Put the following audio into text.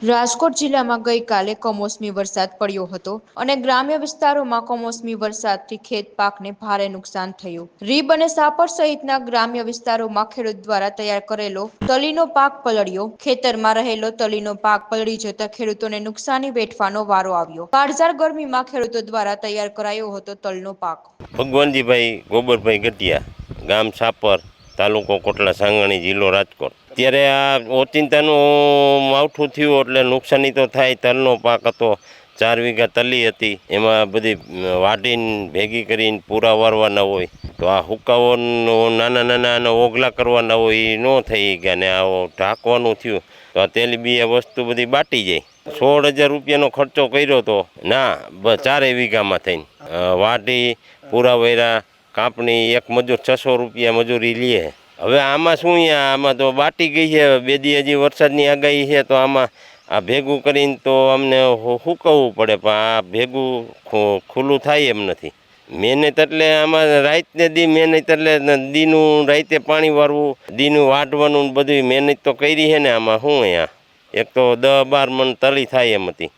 રાજકોટ જિલ્લામાં ગઈકાલે કમોસમી વરસાદ પડ્યો હતો અને ગ્રામ્ય વિસ્તારોમાં કમોસમી વરસાદથી ખેત પાકને ભારે નુકસાન થયું। રીબ અને સાપર સહિતના ગ્રામ્ય વિસ્તારોમાં ખેડૂત દ્વારા તૈયાર કરેલો તલીનો પાક પલળ્યો। ખેતરમાં રહેલો તલીનો પાક પલળી જતા ખેડૂતોને નુકસાની વેઠવાનો વારો આવ્યો। કાળઝાળ ગરમીમાં ખેડૂતો દ્વારા તૈયાર કરાયો હતો તલનો પાક। ભગવાનજીભાઈ ગોબરભાઈ ગઢિયા, ગામ સાપર, તાલુકો કોટલા સાંગાણી, જિલ્લો રાજકોટ। અત્યારે આ ઓચિંતાનું માવઠું થયું એટલે નુકસાની તો થાય। તલનો પાક હતો, 4 વીઘા તલી હતી, એમાં બધી વાઢીને ભેગી કરીને પૂરા વારવાના હોય તો આ હુકાવો નાના નાના ઓગલા કરવાના હોય એ ન થઈ ગયા ને આ ઢાંકવાનું થયું તો આ તેલીબિયા વસ્તુ બધી બાટી જાય। 16,000 રૂપિયાનો ખર્ચો કર્યો તો ના 4 વીઘામાં થઈને વાઢી પૂરા વૈરા કાપણી એક મજૂર 600 રૂપિયા મજૂરી લે। હવે આમાં શું આમાં તો બાટી ગઈ છે। 2 દી હજી વરસાદની આગાહી છે તો આમાં આ ભેગું કરીને તો અમને સૂકવવું પડે પણ આ ભેગું ખુલ્લું થાય એમ નથી। મહેનત એટલે આમાં રાતને દી મહેનત એટલે દીનું રાતે પાણી વારવું, દીનું વાઢવાનું બધી મહેનત તો કરી છે ને। આમાં શું અહીંયા એક તો 10-12 મણ તલી થાય એમ હતી